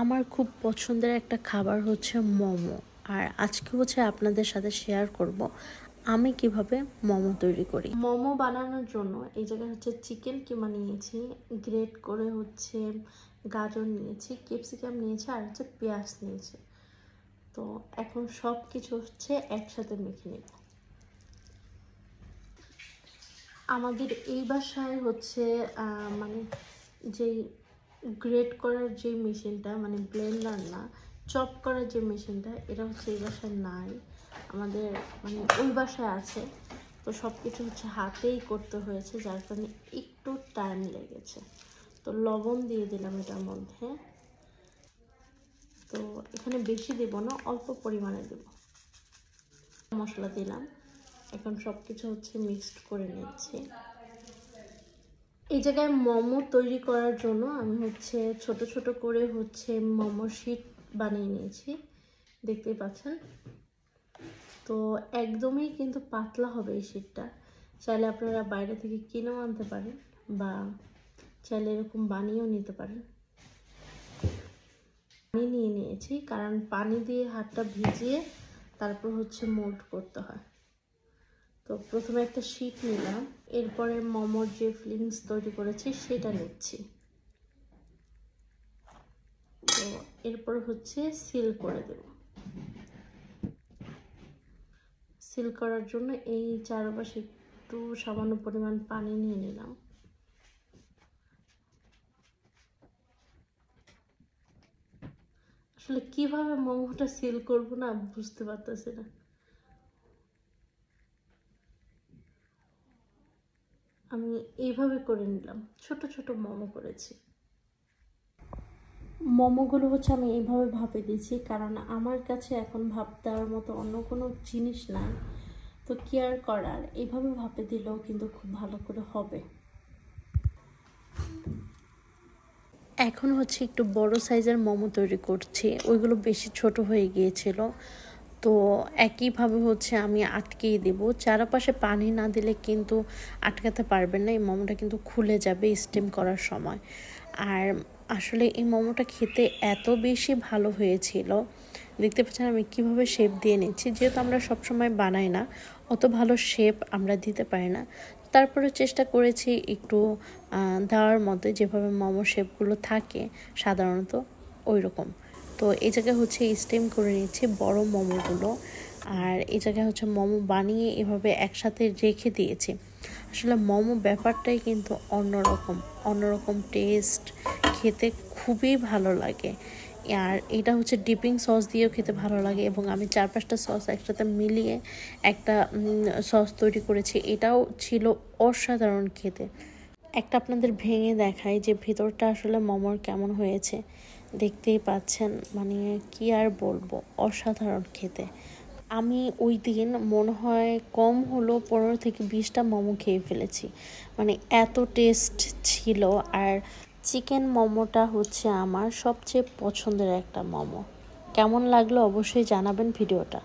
আমার খুব পছন্দের একটা খাবার হচ্ছে মোমো। আর আজকে হচ্ছে আপনাদের সাথে শেয়ার করব আমি কিভাবে মোমো তৈরি করি। মোমো বানানোর জন্য এই জায়গায় হচ্ছে চিকেন কিমা নিয়েছি, গ্রেট করে হচ্ছে গাজর নিয়েছি, ক্যাপসিকাম নিয়েছি আর হচ্ছে পেঁয়াজ নিয়েছি। তো এখন সব কিছু হচ্ছে একসাথে মেখে নেব। আমাদের এই বাসায় হচ্ছে মানে যেই গ্রেট করার যে মেশিনটা, মানে ব্লেন্ডার না, চপ করার যে মেশিনটা, এটা হচ্ছে এই বাসায় নাই। আমাদের মানে ওই বাসায় আছে, তো সব কিছু হচ্ছে হাতেই করতে হয়েছে, যার কারণে একটু টাইম লেগেছে। তো লবণ দিয়ে দিলাম এটার মধ্যে। তো এখানে বেশি দেব না, অল্প পরিমাণে দেব। মশলা দিলাম। এখন সব কিছু হচ্ছে মিক্সড করে নিচ্ছি। এই জায়গায় মোমো তৈরি করার জন্য আমি হচ্ছে ছোট ছোট করে হচ্ছে মোমো শিট বানিয়ে নিয়েছি, দেখতেই পাচ্ছেন। তো একদমই কিন্তু পাতলা হবে এই শিটটা। চাইলে আপনারা বাইরে থেকে কিনেও আনতে পারেন বা চাইলে এরকম বানিয়েও নিতে পারেন। পানি নিয়ে নিয়েছি, কারণ পানি দিয়ে হাতটা ভিজিয়ে তারপর হচ্ছে মোল্ড করতে হয়। তো প্রথমে একটা শিট নিলাম, এরপরে মোমোর যে ফিলিংস তৈরি করেছি সেটা নিচ্ছি। তো এরপর হচ্ছে সিল করে দেব। সিল করার জন্য এই চারপাশে একটু সামান্য পরিমাণ পানি নিয়ে নিলাম। আসলে কিভাবে মোমোটা সিল করব না বুঝতে পারতেছি না। আমি এইভাবে করে নিলাম, ছোট ছোট মোমো করেছি। মোমোগুলো হচ্ছে আমি এইভাবে ভাপে দিয়েছি, কারণ আমার কাছে এখন ভাপ দেওয়ার মতো অন্য কোনো জিনিস নাই। তো কেয়ার করার, এইভাবে ভাপে দিলেও কিন্তু খুব ভালো করে হবে। এখন হচ্ছে একটু বড় সাইজের মোমো তৈরি করছি, ওইগুলো বেশি ছোট হয়ে গিয়েছিল। তো একইভাবে হচ্ছে আমি আটকেই দেব। চারপাশে পানি না দিলে কিন্তু আটকাতে পারবেন না, এই মোমোটা কিন্তু খুলে যাবে স্টিম করার সময়। আর আসলে এই মোমোটা খেতে এত বেশি ভালো হয়েছিল, দেখতে পাচ্ছেন আমি কিভাবে শেপ দিয়ে নিচ্ছি। যেহেতু আমরা সবসময় বানাই না, অত ভালো শেপ আমরা দিতে পারি না, তারপরে চেষ্টা করেছি একটু দেওয়ার মতো, যেভাবে মোমো শেপগুলো থাকে সাধারণত ওই রকম। তো এই জায়গায় হচ্ছে স্টিম করে নিচ্ছি বড় মোমোগুলো। আর এই জায়গায় হচ্ছে মোমো বানিয়ে এভাবে একসাথে রেখে দিয়েছি। আসলে মোমো ব্যাপারটাই কিন্তু অন্যরকম টেস্ট, খেতে খুবই ভালো লাগে। আর এটা হচ্ছে ডিপিং সস দিয়েও খেতে ভালো লাগে, এবং আমি 4-5টা সস একসাথে মিলিয়ে একটা সস তৈরি করেছি, এটাও ছিল অসাধারণ খেতে। একটা আপনাদের ভেঙে দেখাই যে ভিতরটা আসলে মোমোর কেমন হয়েছে, দেখতেই পাচ্ছেন। মানে কি আর বলবো, অসাধারণ খেতে। আমি ওই দিন মনে হয় কম হলো 15 থেকে 20টা মোমো খেয়ে ফেলেছি, মানে এত টেস্ট ছিল। আর চিকেন মোমোটা হচ্ছে আমার সবচেয়ে পছন্দের একটা মোমো। কেমন লাগলো অবশ্যই জানাবেন ভিডিওটা।